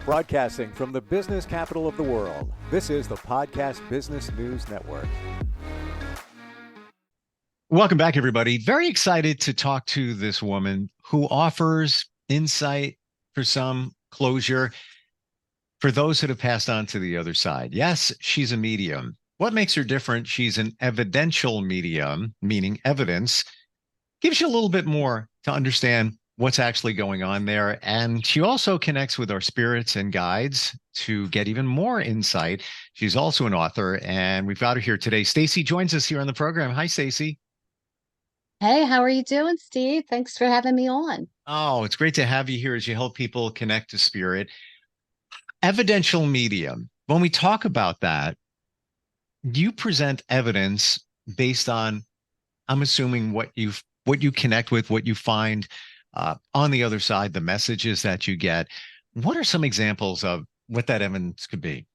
Broadcasting from the business capital of the world, this is the Podcast Business News Network. Welcome back, everybody. Very excited to talk to this woman who offers insight, for some closure, for those that have passed on to the other side. Yes, she's a medium. What makes her different? She's an evidential medium, meaning evidence, gives you a little bit more to understand what's actually going on there. And she also connects with our spirits and guides to get even more insight. She's also an author, and we've got her here today. Stacey joins us here on the program. Hi, Stacey. Hey, how are you doing, Steve? Thanks for having me on. Oh, it's great to have you here as you help people connect to spirit. Evidential medium. When we talk about that, you present evidence based on, I'm assuming, what you connect with, what you find on the other side, the messages that you get. What are some examples of what that evidence could be?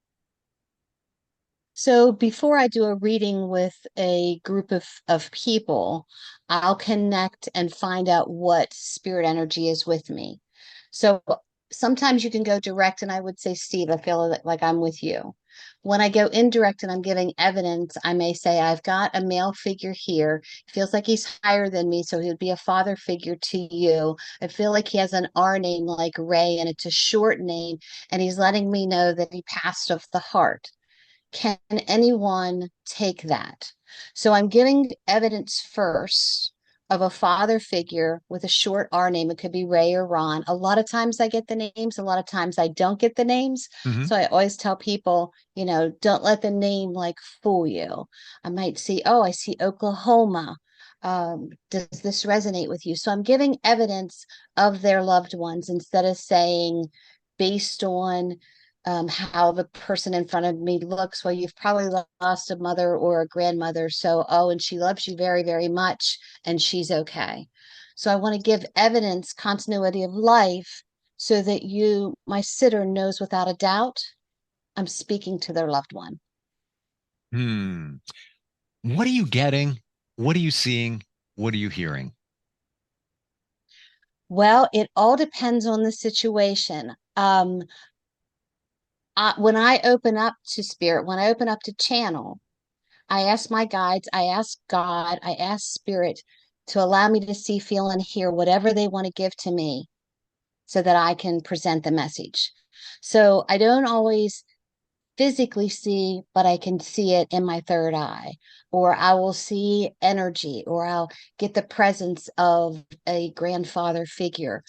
So before I do a reading with a group of people, I'll connect and find out what spirit energy is with me. So sometimes you can go direct, and I would say, Steve, I feel like I'm with you. When I go indirect and I'm giving evidence, I may say, I've got a male figure here. It feels like he's higher than me, so he would be a father figure to you. I feel like he has an R name like Ray, and it's a short name, and he's letting me know that he passed of the heart. Can anyone take that? So I'm giving evidence first of a father figure with a short R name. It could be Ray or Ron. A lot of times I get the names, a lot of times I don't get the names. Mm-hmm. So I always tell people, don't let the name like fool you. I might see, oh, I see Oklahoma. Does this resonate with you? So I'm giving evidence of their loved ones instead of saying based on how the person in front of me looks. Well, you've probably lost a mother or a grandmother. So, oh, and she loves you very, very much, and she's okay. So I want to give evidence, continuity of life, so that you, my sitter, knows without a doubt I'm speaking to their loved one. Hmm. What are you getting? What are you seeing? What are you hearing? Well, it all depends on the situation. When I open up to spirit, when I open up to channel, I ask my guides, I ask God, I ask spirit to allow me to see, feel, and hear whatever they want to give to me so that I can present the message. So I don't always physically see, but I can see it in my third eye, or I will see energy, or I'll get the presence of a grandfather figure.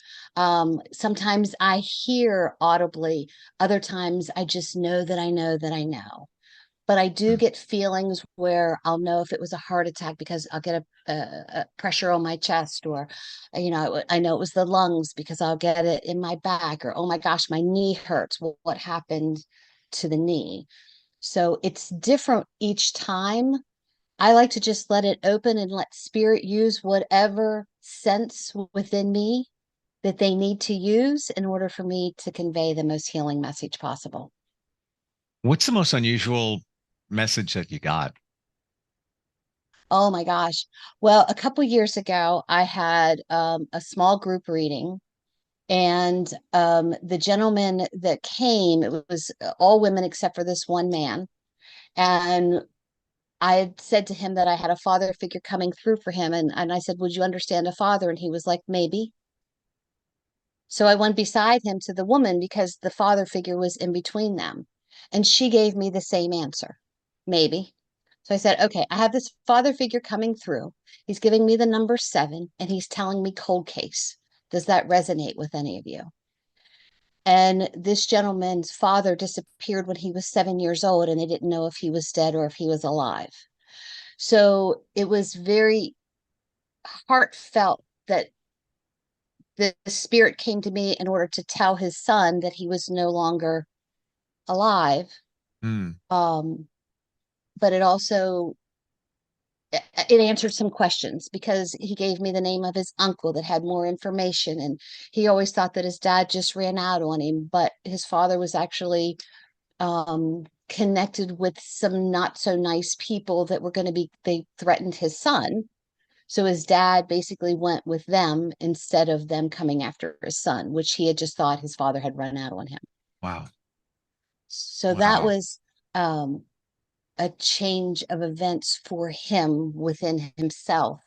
Sometimes I hear audibly, other times I just know that I know that I know. But I do Hmm. get feelings where I'll know if it was a heart attack because I'll get a pressure on my chest, or, I know it was the lungs because I'll get it in my back, or, oh my gosh, my knee hurts. Well, what happened to the knee? So it's different each time. I like to just let it open and let spirit use whatever sense within me that they need to use in order for me to convey the most healing message possible. What's the most unusual message that you got? Oh my gosh. Well, a couple years ago, I had a small group reading, and the gentleman that came, it was all women except for this one man. And I had said to him that I had a father figure coming through for him. And I said, would you understand a father? And he was like, maybe. So I went beside him to the woman because the father figure was in between them. And she gave me the same answer, maybe. So I said, okay, I have this father figure coming through. He's giving me the number 7, and he's telling me cold case. Does that resonate with any of you? And this gentleman's father disappeared when he was 7 years old, and they didn't know if he was dead or if he was alive. So it was very heartfelt that the spirit came to me in order to tell his son that he was no longer alive. Hmm. Um, but it answered some questions because he gave me the name of his uncle that had more information, and he always thought that his dad just ran out on him, but his father was actually connected with some not so nice people that were going to be, they threatened his son. So his dad basically went with them instead of them coming after his son, which he had just thought his father had run out on him. Wow. So that Wow. was um, a change of events for him within himself.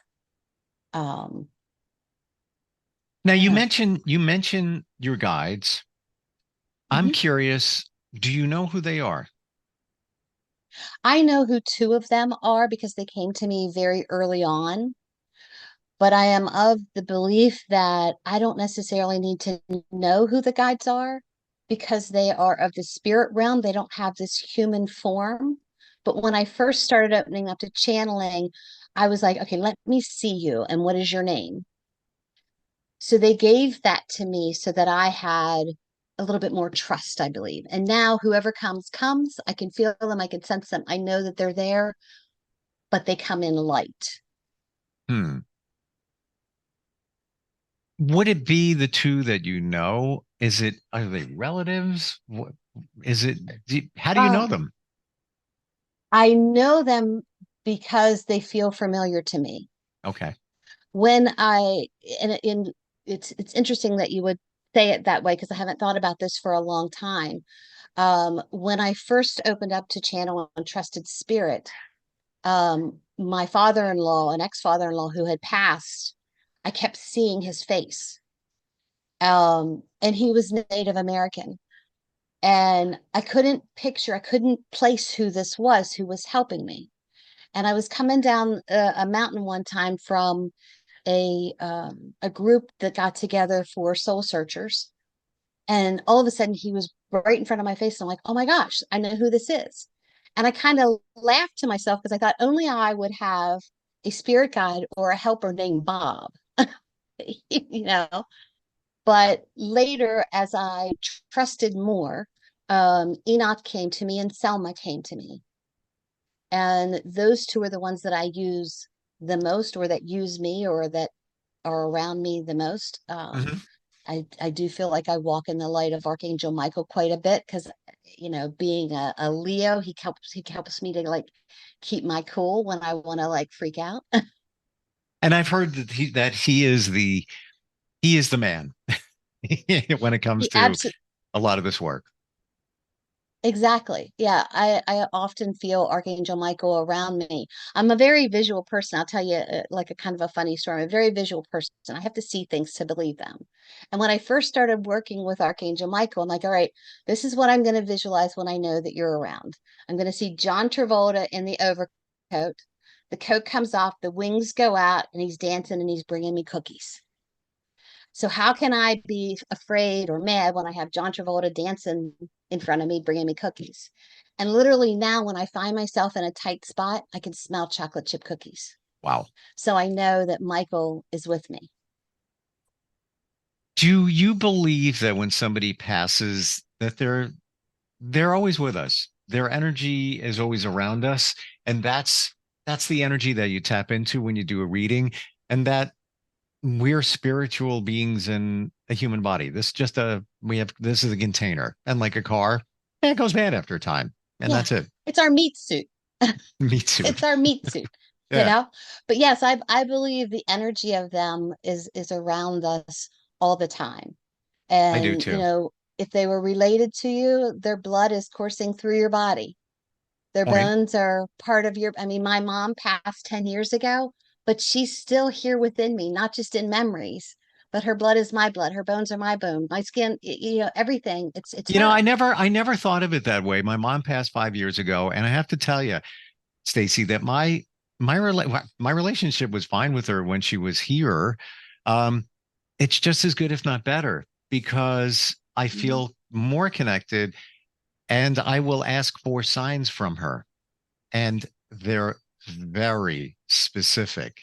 Um, Now yeah. you mentioned your guides. I'm Mhm. curious, do you know who they are? I know who two of them are because they came to me very early on, but I am of the belief that I don't necessarily need to know who the guides are because they are of the spirit realm. They don't have this human form. But when I first started opening up to channeling, I was like, okay, let me see you. And what is your name? So they gave that to me so that I had a little bit more trust, I believe. And now whoever comes, comes. I can feel them, I can sense them. I know that they're there, but they come in light. Hmm. Would it be the two that you know? Is it, are they relatives? What is it? How do you know Um, them? I know them because they feel familiar to me. Okay. When I and in it's interesting that you would say it that way because I haven't thought about this for a long time. When I first opened up to channel and trusted spirit, my father-in-law, an ex-father-in-law who had passed, I kept seeing his face. And he was Native American. And I couldn't place who this was who was helping me. And I was coming down a mountain one time from a group that got together for soul searchers. And all of a sudden he was right in front of my face. And I'm like, oh my gosh, I know who this is. And I kind of laughed to myself because I thought only I would have a spirit guide or a helper named Bob, you know. But later, as I trusted more, Enoch came to me and Selma came to me. And those two are the ones that I use the most, or that use me, or that are around me the most. Mhm. I do feel like I walk in the light of Archangel Michael quite a bit because, being a Leo, he helps me to like keep my cool when I want to like freak out. And I've heard that he is the man when it comes He to absolutely. a lot of this work. Exactly. Yeah, I often feel Archangel Michael around me. I'm a very visual person. I'll tell you like a kind of a funny story. I'm a very visual person. I have to see things to believe them. And when I first started working with Archangel Michael, I'm like, all right, this is what I'm going to visualize when I know that you're around. I'm going to see John Travolta in the overcoat. The coat comes off, the wings go out, and he's dancing and he's bringing me cookies. So how can I be afraid or mad when I have John Travolta dancing in front of me, bringing me cookies? And literally now, when I find myself in a tight spot, I can smell chocolate chip cookies. Wow. So I know that Michael is with me. Do you believe that when somebody passes that they're always with us? Their energy is always around us, and that's the energy that you tap into when you do a reading, and that we're spiritual beings in a human body. This is a container, and like a car, it goes bad after a time, and Yeah, that's it. it's our meat suit. Me too. It's our meat suit, you Yeah, know? But yes, I believe the energy of them is around us all the time. I do And, too. if they were related to you, their blood is coursing through your body. Their Okay. bones are part of your, I mean, my mom passed 10 years ago, but she's still here within me, not just in memories, but her blood is my blood. Her bones are my bone. My skin, everything. It's her. I never thought of it that way. My mom passed 5 years ago, and I have to tell you, Stacey, that my relationship was fine with her when she was here. Um, it's just as good, if not better, because I Mhm. feel more connected, and I will ask for signs from her, and they're very specific.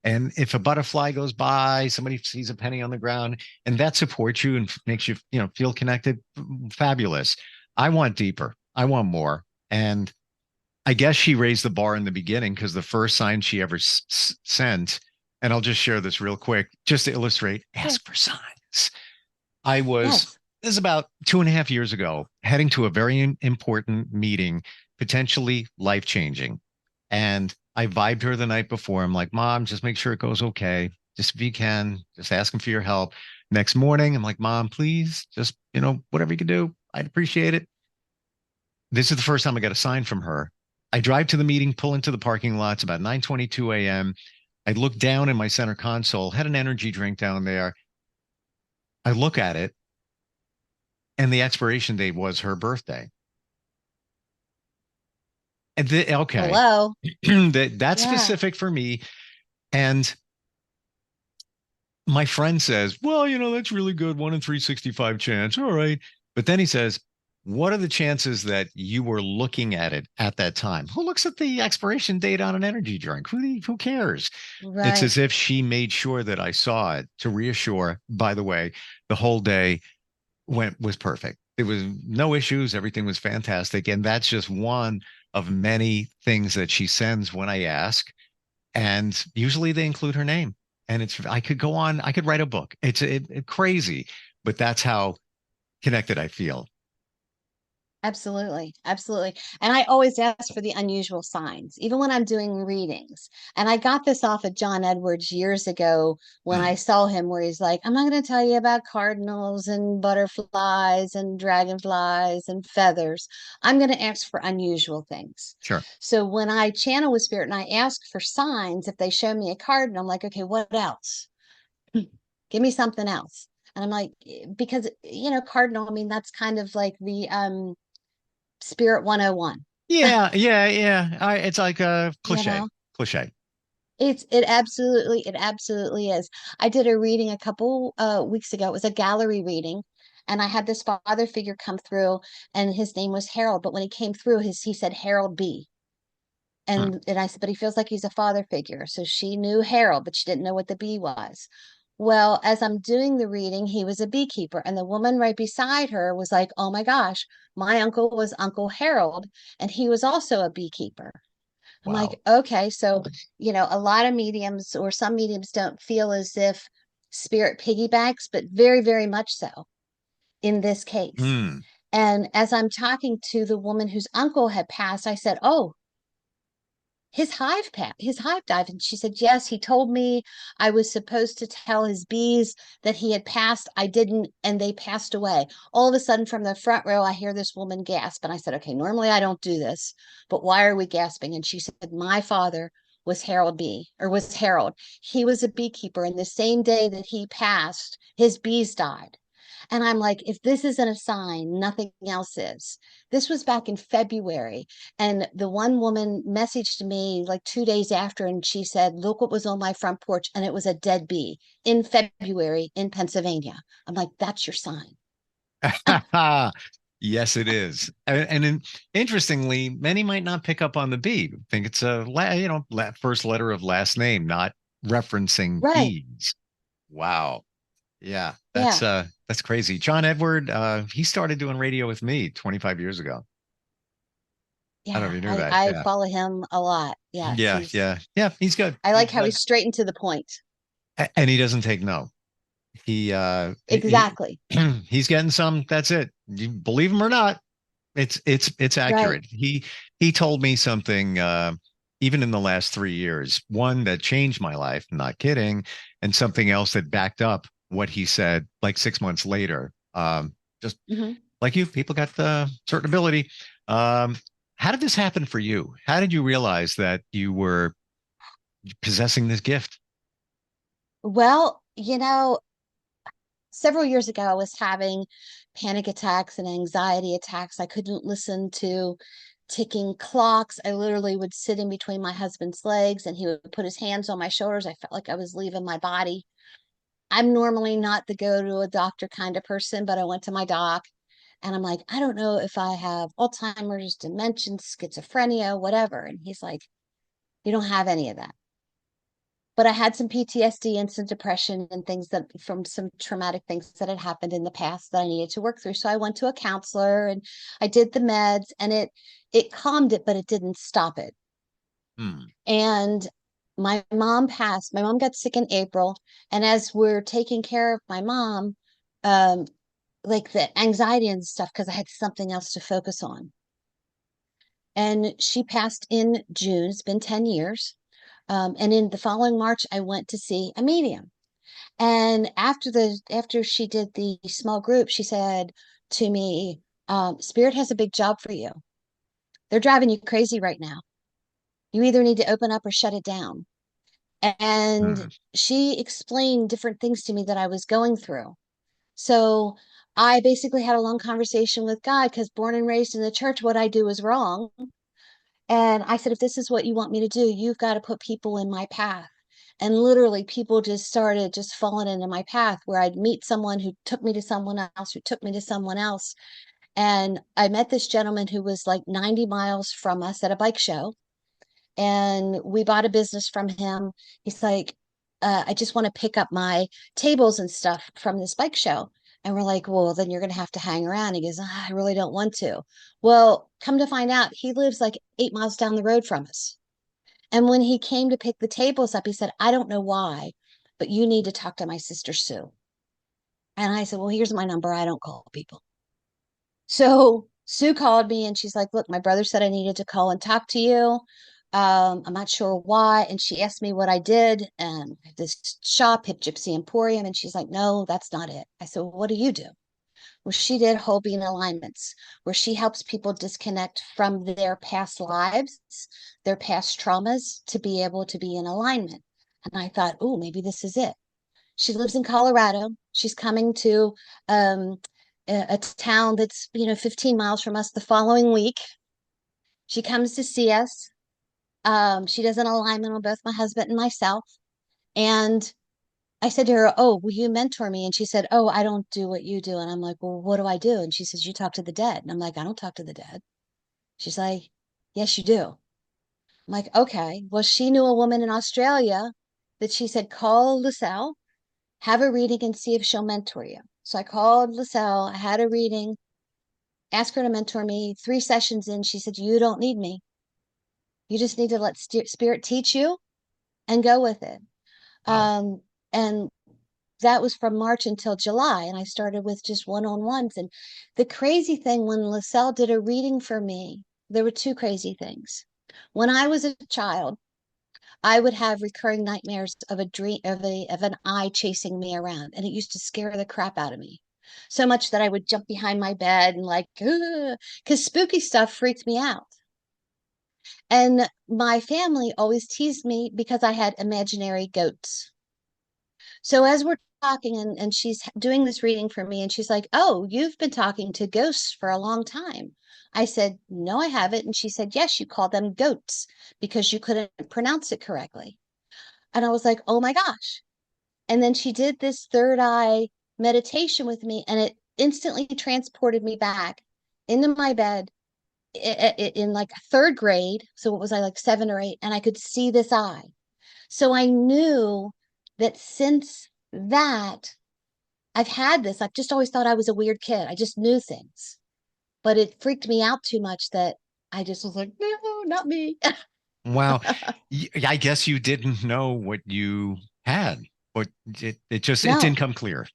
And if a butterfly goes by, somebody sees a penny on the ground, and that supports you and makes you, feel connected, fabulous. I want deeper. I want more. And I guess she raised the bar in the beginning because the first sign she ever sent, and I'll just share this real quick, just to illustrate, Yeah. ask for signs. I was, Yes. this is about 2.5 years ago, heading to a very important meeting, potentially life changing. And I vibed her the night before. I'm like, Mom, just make sure it goes okay. Just if you can, just asking for your help. Next morning, I'm like, Mom, please, just, whatever you can do. I'd appreciate it. This is the first time I got a sign from her. I drive to the meeting, pull into the parking lot. It's about 9:22 a.m. I look down in my center console, had an energy drink down there. I look at it, and the expiration date was her birthday. And okay, Hello. that's Yeah. specific for me. And my friend says, well, that's really good. 1 in 365 chance. All right. But then he says, what are the chances that you were looking at it at that time? Who looks at the expiration date on an energy drink? Who cares? It's Right. as if she made sure that I saw it to reassure, by the way, the whole day was perfect. There was no issues. Everything was fantastic. And that's just one of many things that she sends when I ask. And usually they include her name. And I could go on, I could write a book. It's crazy, but that's how connected I feel. Absolutely. Absolutely. And I always ask for the unusual signs, even when I'm doing readings. And I got this off of John Edwards years ago when I Mm, saw him, where he's like, I'm not going to tell you about cardinals and butterflies and dragonflies and feathers. I'm going to ask for unusual things. sure. So when I channel with spirit and I ask for signs, if they show me a card and I'm like, okay, what else? Give me something else. And I'm like, because, cardinal, I mean, that's kind of like the Spirit 101. Yeah, yeah, yeah. It's like a You cliche, know, cliche. it absolutely is. I did a reading a couple weeks ago. It was a gallery reading, and I had this father figure come through, and his name was Harold. But when he came through, he said Harold B. Hmm. And I said, but he feels like he's a father figure. So she knew Harold, but she didn't know what the B was. Well, as I'm doing the reading, he was a beekeeper, and the woman right beside her was like, "Oh my gosh, my uncle was Uncle Harold, and he was also a beekeeper." I'm Wow. like, okay, so, a lot of mediums or some mediums don't feel as if spirit piggybacks, but very, very much so in this case. Hmm. And as I'm talking to the woman whose uncle had passed, I said, "Oh, his hive dive." And she said, "Yes, he told me I was supposed to tell his bees that he had passed. I didn't, and they passed away." All of a sudden, from the front row, I hear this woman gasp. And I said, "Okay, normally I don't do this, but why are we gasping?" And she said, "My father was Harold B, or was Harold. He was a beekeeper, and the same day that he passed, his bees died." And I'm like, if this isn't a sign, nothing else is. This was back in February. And the one woman messaged me like 2 days after, and she said, "Look what was on my front porch." And it was a dead bee in February in Pennsylvania. I'm like, that's your sign. Yes, it is. Interestingly, many might not pick up on the B. Think it's first letter of last name, not referencing Right. bees. Wow. Yeah, Yeah. that's crazy. John Edward, he started doing radio with me 25 years ago. I don't know Yeah. if you knew I, that. I Yeah. follow him a lot. Yes. Yeah, yeah. Yeah, he's good. I like He's how good. he's straight and to the point. And he doesn't take no. He Exactly. he's getting some, that's it. You believe him or not, it's Right. accurate. He told me something even in the last 3 years, one that changed my life, not kidding, and something else that backed up what he said like 6 months later. Just Hmm. like you, people got the certain ability. Um, how did this happen for you? How did you realize that you were possessing this gift? Well, several years ago, I was having panic attacks and anxiety attacks. I couldn't listen to ticking clocks. I literally would sit in between my husband's legs and he would put his hands on my shoulders. I felt like I was leaving my body. I'm normally not the go to a doctor kind of person, but I went to my doc and I'm like, "I don't know if I have Alzheimer's, dementia, schizophrenia, whatever." And he's like, "You don't have any of that." But I had some PTSD and some depression and things that from some traumatic things that had happened in the past that I needed to work through. So I went to a counselor and I did the meds, and it calmed it, but it didn't stop it. Hmm. And my mom passed. My mom got sick in April, and as we're taking care of my mom, um, like the anxiety and stuff, because I had something else to focus on. And she passed in June. It's been 10 years. And in the following March, I went to see a medium. And after she did the small group, she said to me, Spirit has a big job for you. They're driving you crazy right now. You either need to open up or shut it down. And Hmm. she explained different things to me that I was going through. So I basically had a long conversation with God because born and raised in the church, what I do is wrong. And I said, if this is what you want me to do, you've got to put people in my path. And literally, people just started just falling into my path where I'd meet someone who took me to someone else, who took me to someone else. And I met this gentleman who was like 90 miles from us at a bike show. And we bought a business from him. He's like, I just want to pick up my tables and stuff from this bike show. And we're like, well, then you're going to have to hang around. He goes, I really don't want to. Well, come to find out, he lives like 8 miles down the road from us. And when he came to pick the tables up, he said, I don't know why, but you need to talk to my sister Sue. And I said, well, here's my number. I don't call people. So Sue called me and she's like, look, my brother said I needed to call and talk to you. I'm not sure why. And she asked me what I did. And this shop, Hip Gypsy Emporium. And she's like, no, that's not it. I said, well, what do you do? Well, she did whole being alignments, where she helps people disconnect from their past lives, their past traumas to be able to be in alignment. And I thought, oh, maybe this is it. She lives in Colorado. She's coming to um, a town that's 15 miles from us the following week. She comes to see us. She does an alignment on both my husband and myself. And I said to her, oh, will you mentor me? And she said, oh, I don't do what you do. And I'm like, well, what do I do? And she says, you talk to the dead. And I'm like, I don't talk to the dead. She's like, yes, you do. I'm like, okay. Well, she knew a woman in Australia that she said, call LaSalle, have a reading and see if she'll mentor you. So I called LaSalle, I had a reading, asked her to mentor me. 3 sessions in, she said, you don't need me. You just need to let spirit teach you and go with it. Wow. And that was from March until July. And I started with just one-on-ones. And the crazy thing, when LaSalle did a reading for me, there were two crazy things. When I was a child, I would have recurring nightmares of a dream of an eye chasing me around, and it used to scare the crap out of me. So much that I would jump behind my bed and like, because spooky stuff freaked me out. And my family always teased me because I had imaginary goats. So as we're talking, and she's doing this reading for me, and she's like, oh, you've been talking to ghosts for a long time. I said, no, I haven't. And she said, yes, you call them goats because you couldn't pronounce it correctly. And I was like, oh my gosh. And then she did this third eye meditation with me, and it instantly transported me back into my bed in like third grade. So what was I, like 7 or 8? And I could see this eye. So I knew that since that, I've had this. I've just always thought I was a weird kid. I just knew things, but it freaked me out too much that I just was like, no, not me. Wow. I guess you didn't know what you had, but it didn't No, come clear.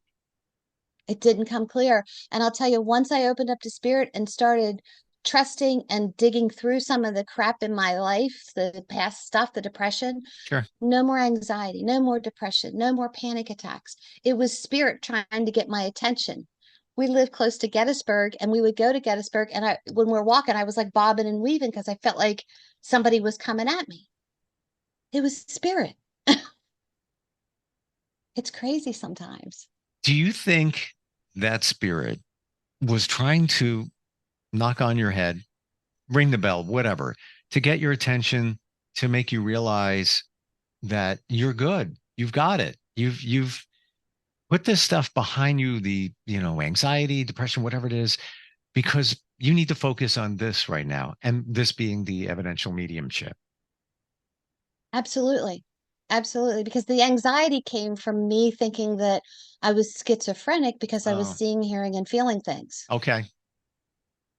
it didn't come clear. And I'll tell you, once I opened up to spirit and started trusting and digging through some of the crap in my life, the past stuff, the depression, Sure. no more anxiety, no more depression, no more panic attacks. It was spirit trying to get my attention. We lived close to Gettysburg, and we would go to Gettysburg. And when we're walking, I was like bobbing and weaving because I felt like somebody was coming at me. It was spirit. It's crazy sometimes. Do you think that spirit was trying to knock on your head, ring the bell, whatever, to get your attention, to make you realize that you're good. You've got it. You've put this stuff behind you, the, anxiety, depression, whatever it is, because you need to focus on this right now. And this being the evidential mediumship. Absolutely. Absolutely. Because the anxiety came from me thinking that I was schizophrenic because I was Oh, seeing, hearing, and feeling things, okay.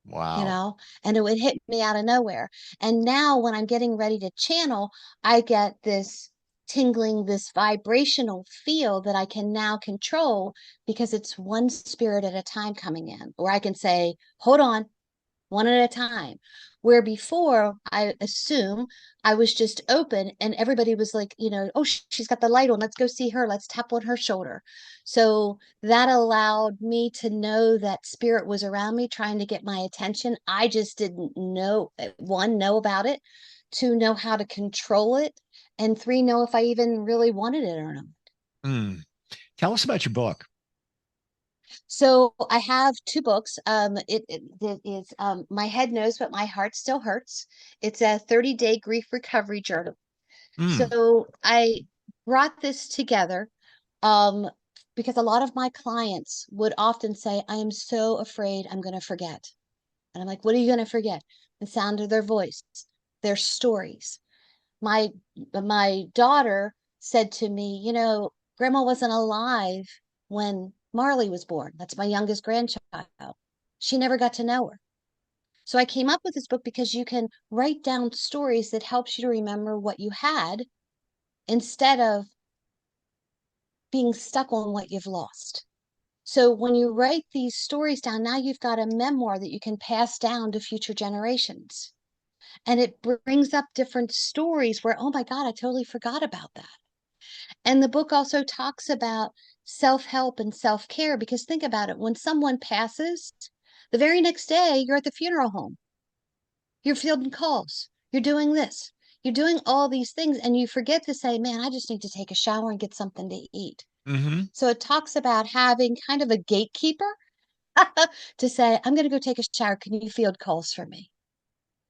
you Wow. know, and it would hit me out of nowhere. And now when I'm getting ready to channel, I get this tingling, this vibrational feel that I can now control because it's one spirit at a time coming in, or I can say, hold on, one at a time. Where before, I assume I was just open and everybody was like, oh, she's got the light on. Let's go see her. Let's tap on her shoulder. So that allowed me to know that spirit was around me trying to get my attention. I just didn't know, one, know about it, two, know how to control it, and three, know if I even really wanted it or not. Mm. Tell us about your book. So I have two books. It is My Head Knows, but My Heart Still Hurts. It's a 30-day grief recovery journal. Mm. So I brought this together um, because a lot of my clients would often say, I am so afraid I'm going to forget. And I'm like, what are you going to forget? The sound of their voice, their stories. My daughter said to me, Grandma wasn't alive when Marley was born. That's my youngest grandchild. She never got to know her. So I came up with this book because you can write down stories that helps you to remember what you had instead of being stuck on what you've lost. So when you write these stories down, now you've got a memoir that you can pass down to future generations. And it brings up different stories where, oh my God, I totally forgot about that. And the book also talks about self help and self care because think about it, when someone passes, the very next day you're at the funeral home, you're fielding calls, you're doing this, you're doing all these things, and you forget to say, man, I just need to take a shower and get something to eat. Hmm. So it talks about having kind of a gatekeeper to say, I'm going to go take a shower. Can you field calls for me?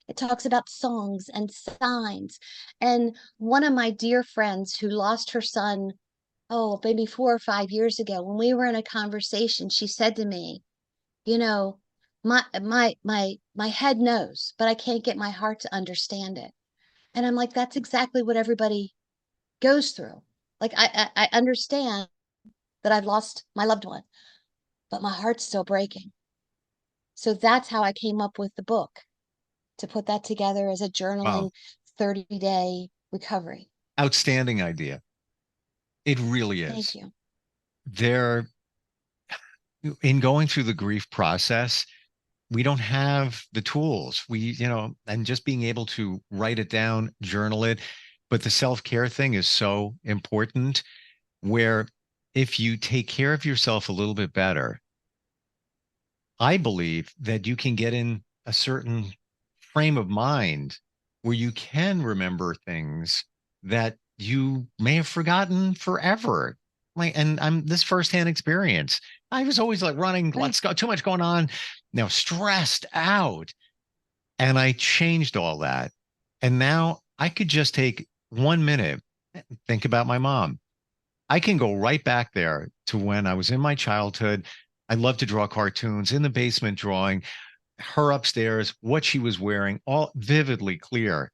It talks about songs and signs. And one of my dear friends who lost her son, oh, maybe 4 or 5 years ago, when we were in a conversation, she said to me, you know, my head knows, but I can't get my heart to understand it. And I'm like, that's exactly what everybody goes through. Like I understand that I've lost my loved one, but my heart's still breaking. So that's how I came up with the book to put that together as a Wow. journaling 30-day recovery. Outstanding idea. It really Thank is. you. There, in going through the grief process, we don't have the tools. And just being able to write it down, journal it. But the self-care thing is so important where if you take care of yourself a little bit better, I believe that you can get in a certain frame of mind where you can remember things that you may have forgotten forever. Like, and I'm this firsthand experience. I was always like running, Right. let's go, too much going on, stressed out. And I changed all that. And now I could just take 1 minute, think about my mom. I can go right back there to when I was in my childhood. I love to draw cartoons in the basement, drawing her upstairs, what she was wearing, all vividly clear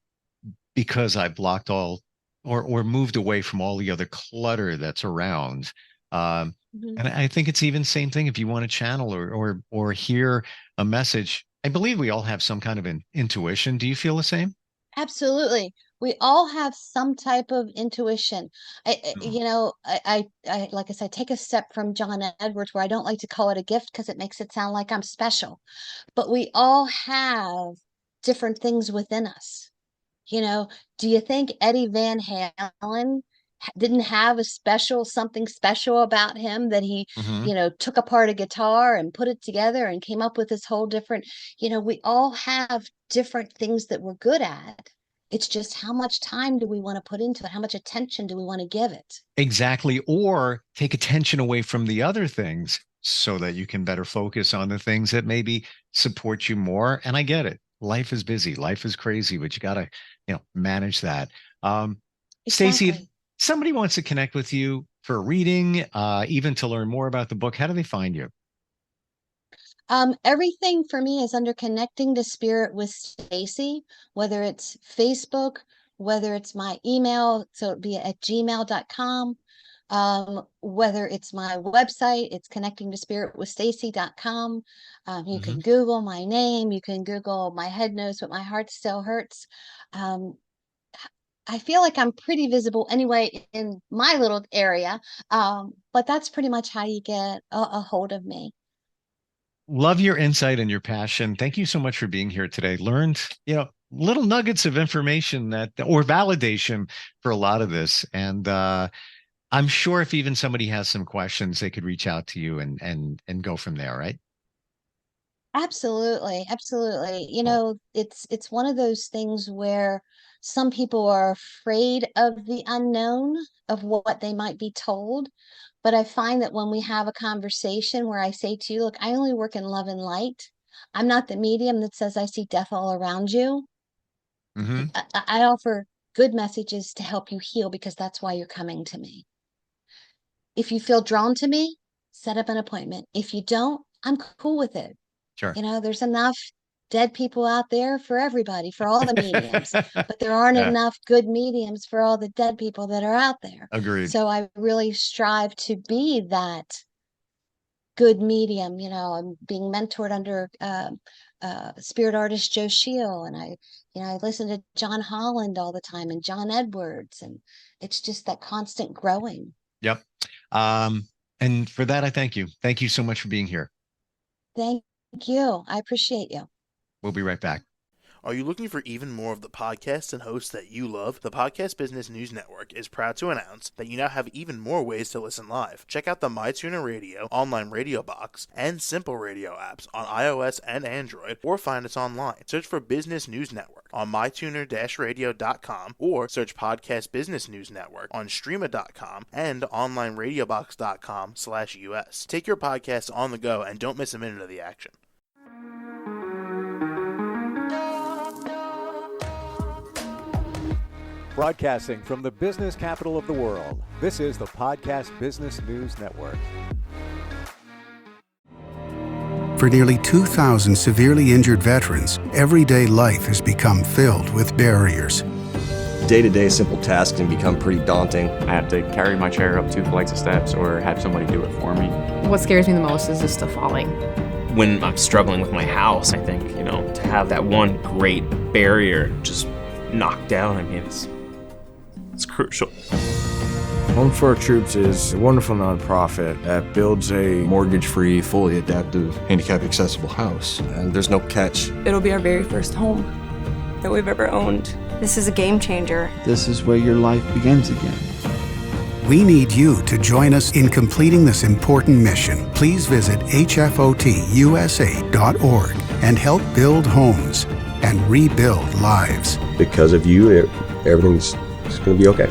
because I blocked all or moved away from all the other clutter that's around. Um, Mhm. and I think it's even same thing if you want to channel or hear a message. I believe we all have some kind of an intuition. Do you feel the same? Absolutely. We all have some type of intuition. Mm. Like I said, take a step from John Edwards, where I don't like to call it a gift because it makes it sound like I'm special. But we all have different things within us. You know, do you think Eddie Van Halen didn't have a something special about him that he, Hmm. took apart a guitar and put it together and came up with this whole different, we all have different things that we're good at. It's just how much time do we want to put into it? How much attention do we want to give it? Exactly. Or take attention away from the other things so that you can better focus on the things that maybe support you more. And I get it. Life is busy, life is crazy, but you got to, manage that. Um, Stacey, if Exactly. somebody wants to connect with you for a reading, even to learn more about the book, how do they find you? Everything for me is under Connecting to Spirit with Stacey, whether it's Facebook, whether it's my email, so it'd be at gmail.com, whether it's my website, it's connecting to spirit with Stacey.com. You Hmm. can Google my name, you can Google My Head Knows But My Heart Still Hurts. Um, I feel like I'm pretty visible anyway in my little area, but that's pretty much how you get a hold of me. love your insight and your passion. Thank you so much for being here today. Learned, little nuggets of information or validation for a lot of this. And I'm sure if even somebody has some questions, they could reach out to you and go from there, right? Absolutely, absolutely. Cool. It's one of those things where some people are afraid of the unknown, of what they might be told. But I find that when we have a conversation where I say to you, look, I only work in love and light. I'm not the medium that says I see death all around you. Mm-hmm. I offer good messages to help you heal because that's why you're coming to me. If you feel drawn to me, set up an appointment. If you don't, I'm cool with it. Sure. There's enough dead people out there for everybody, for all the mediums, but there aren't Yeah, enough good mediums for all the dead people that are out there. agreed. So I really strive to be that good medium. I'm being mentored under spirit artist Joe Shield, and I listen to John Holland all the time and John Edwards, and it's just that constant growing. Yep. And for that, I thank you. Thank you so much for being here. Thank you. I appreciate you. We'll be right back. Are you looking for even more of the podcasts and hosts that you love? The Podcast Business News Network is proud to announce that you now have even more ways to listen live. Check out the MyTuner Radio, online radio box, and Simple Radio apps on iOS and Android, or find us online. Search for Business News Network on mytuner-radio.com, or search Podcast Business News Network on streama.com and onlineradiobox.com/US. Take your podcast on the go and don't miss a minute of the action. Broadcasting from the business capital of the world, this is the Podcast Business News Network. For nearly 2,000 severely injured veterans, everyday life has become filled with barriers. Day-to-day simple tasks can become pretty daunting. I have to carry my chair up 2 flights of steps or have somebody do it for me. What scares me the most is just the falling. When I'm struggling with my house, I think, to have that one great barrier just knocked down, it's crucial. Home for Our Troops is a wonderful nonprofit that builds a Mortgage-free, fully adaptive, handicap-accessible house. And there's no catch. It'll be our very first home that we've ever owned. This is a game changer. This is where your life begins again. We need you to join us in completing this important mission. Please visit hfotusa.org and help build homes and rebuild lives. Because of you, everything's going to be okay.